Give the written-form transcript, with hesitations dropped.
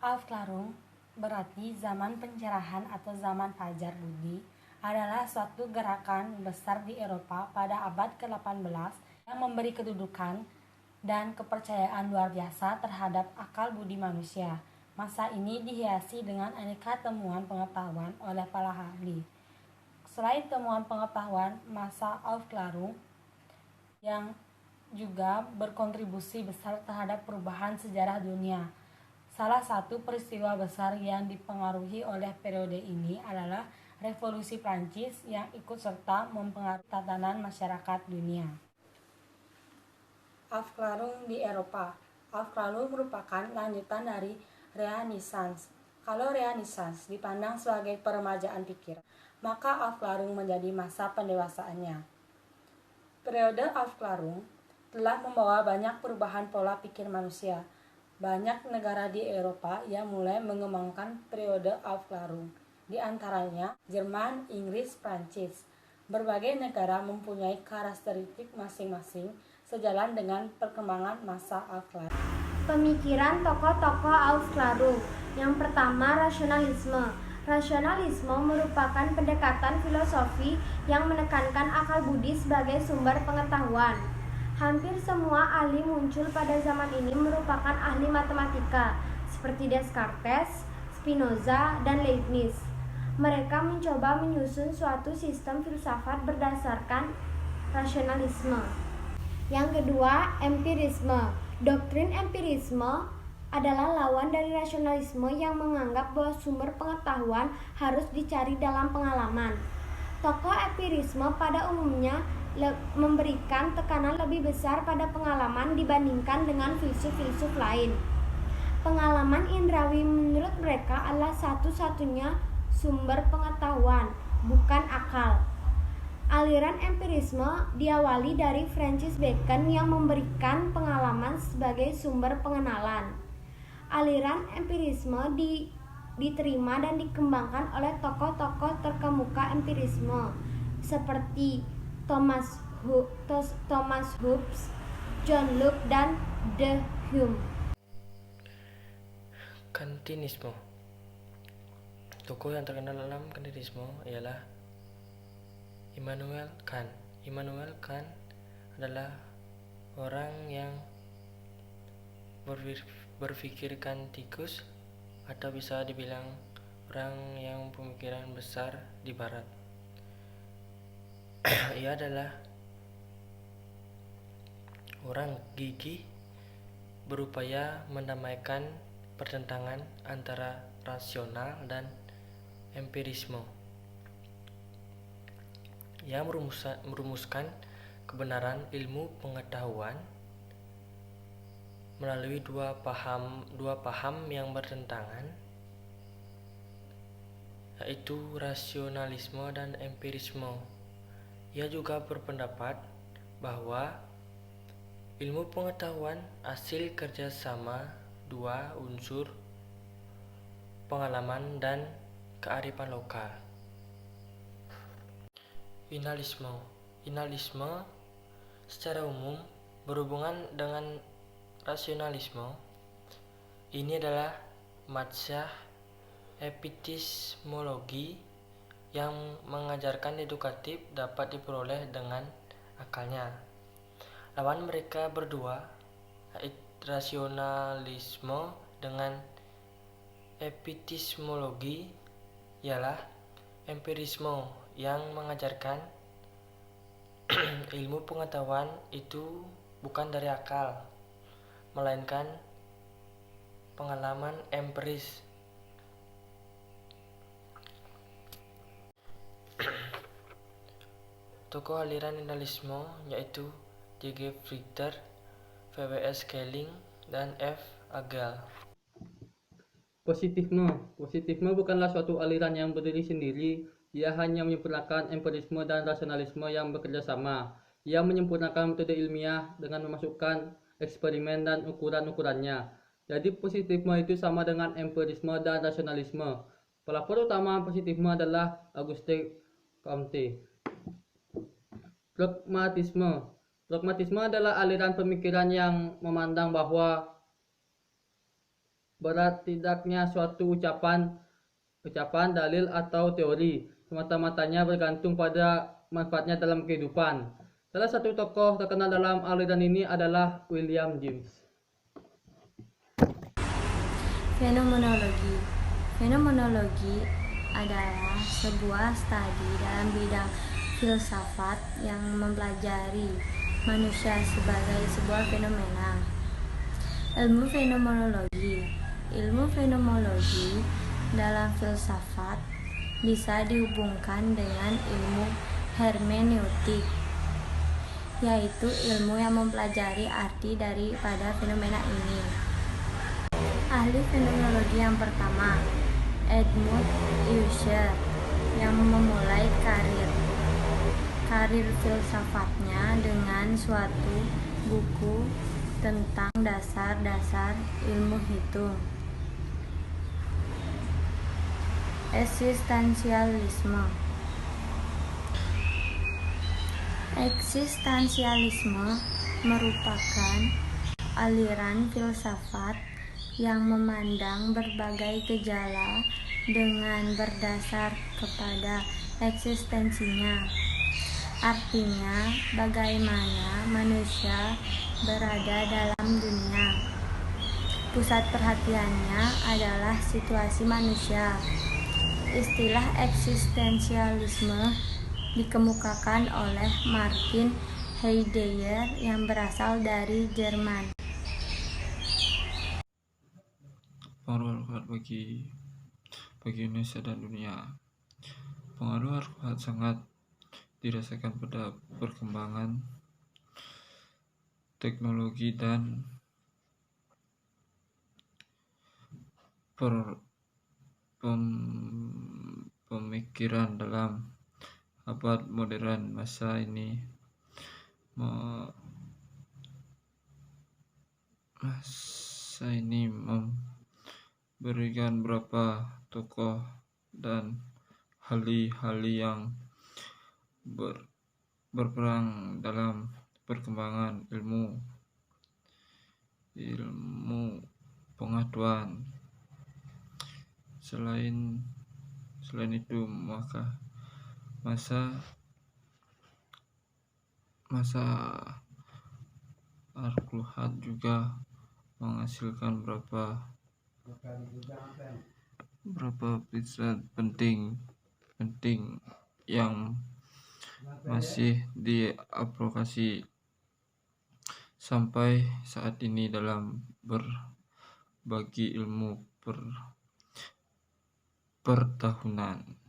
Aufklärung berarti zaman pencerahan atau zaman fajar budi adalah suatu gerakan besar di Eropa pada abad ke-18 yang memberi kedudukan dan kepercayaan luar biasa terhadap akal budi manusia. Masa ini dihiasi dengan aneka temuan pengetahuan oleh para ahli. Selain temuan pengetahuan, masa Aufklärung yang juga berkontribusi besar terhadap perubahan sejarah dunia. Salah satu peristiwa besar yang dipengaruhi oleh periode ini adalah Revolusi Prancis yang ikut serta mempengaruhi tatanan masyarakat dunia. Aufklärung di Eropa. Aufklärung merupakan lanjutan dari Renaissance. Kalau Renaissance dipandang sebagai peremajaan pikiran, maka Aufklärung menjadi masa pendewasaannya. Periode Aufklärung telah membawa banyak perubahan pola pikir manusia. Banyak negara di Eropa yang mulai mengembangkan periode Aufklärung, di antaranya Jerman, Inggris, Prancis. Berbagai negara mempunyai karakteristik masing-masing sejalan dengan perkembangan masa Aufklärung. Pemikiran tokoh-tokoh Aufklärung. Yang pertama, rasionalisme. Rasionalisme merupakan pendekatan filosofi yang menekankan akal budi sebagai sumber pengetahuan. Hampir semua ahli muncul pada zaman ini merupakan ahli matematika, seperti Descartes, Spinoza, dan Leibniz. Mereka mencoba menyusun suatu sistem filsafat berdasarkan rasionalisme. Yang kedua, empirisme. Doktrin empirisme adalah lawan dari rasionalisme yang menganggap bahwa sumber pengetahuan harus dicari dalam pengalaman. Tokoh empirisme pada umumnya memberikan tekanan lebih besar pada pengalaman dibandingkan dengan filsuf-filsuf lain. Pengalaman indrawi menurut mereka adalah satu-satunya sumber pengetahuan, bukan akal. Aliran empirisme diawali dari Francis Bacon yang memberikan pengalaman sebagai sumber pengenalan. Aliran empirisme diterima dan dikembangkan oleh tokoh-tokoh terkemuka empirisme seperti Thomas Hobbes, John Locke, dan de Hume. Kantianisme. Tokoh yang terkenal dalam Kantianisme ialah Immanuel Kant. Immanuel Kant adalah orang yang berpikir kantikus, atau bisa dibilang orang yang pemikiran besar di barat. Ia adalah orang gigih berupaya mendamaikan pertentangan antara rasional dan empirisme. Ia merumuskan kebenaran ilmu pengetahuan melalui dua paham yang bertentangan, yaitu rasionalisme dan empirisme. Ia juga berpendapat bahwa ilmu pengetahuan hasil kerjasama dua unsur, pengalaman dan kearifan lokal. Finalisme secara umum berhubungan dengan rasionalisme. Ini adalah madzhab epistemologi yang mengajarkan edukatif dapat diperoleh dengan akalnya. Lawan mereka berdua, rasionalisme dengan epistemologi, ialah empirisme yang mengajarkan ilmu pengetahuan itu bukan dari akal, melainkan pengalaman empiris. Tokoh aliran idealisme yaitu J.G. Friedrich, V.W.S. Schelling, dan F. Hegel. Positifme bukanlah suatu aliran yang berdiri sendiri. Ia hanya menyempurnakan empirisme dan rasionalisme yang bekerja sama. Ia menyempurnakan metode ilmiah dengan memasukkan eksperimen dan ukuran-ukurannya. Jadi positifme itu sama dengan empirisme dan rasionalisme. Pelopor utama positifme adalah Auguste Comte. Pragmatisme adalah aliran pemikiran yang memandang bahwa berat tidaknya suatu ucapan, dalil atau teori. Semata-matanya bergantung pada manfaatnya dalam kehidupan. Salah satu tokoh terkenal dalam aliran ini adalah William James. Fenomenologi. Fenomenologi adalah sebuah studi dalam bidang filsafat yang mempelajari manusia sebagai sebuah fenomena. Ilmu fenomenologi. Ilmu fenomenologi dalam filsafat bisa dihubungkan dengan ilmu hermeneutik, yaitu ilmu yang mempelajari arti daripada fenomena ini. Ahli fenomenologi yang pertama, Edmund Husserl, yang memulai karir filsafatnya dengan suatu buku tentang dasar-dasar ilmu hitung. Eksistensialisme. Eksistensialisme merupakan aliran filsafat yang memandang berbagai gejala dengan berdasar kepada eksistensinya. Artinya, bagaimana manusia berada dalam dunia. Pusat perhatiannya adalah situasi manusia. Istilah eksistensialisme dikemukakan oleh Martin Heidegger yang berasal dari Jerman. Pengaruh Arfad bagi Indonesia dan dunia. Pengaruh Arfad sangat dirasakan pada perkembangan teknologi dan pemikiran dalam abad modern. Masa ini memberikan beberapa tokoh dan ahli-ahli yang berperan dalam perkembangan ilmu pengetahuan. Selain itu, maka masa Arfad juga menghasilkan beberapa riset penting yang masih diaplikasi sampai saat ini dalam berbagi ilmu pertahunan.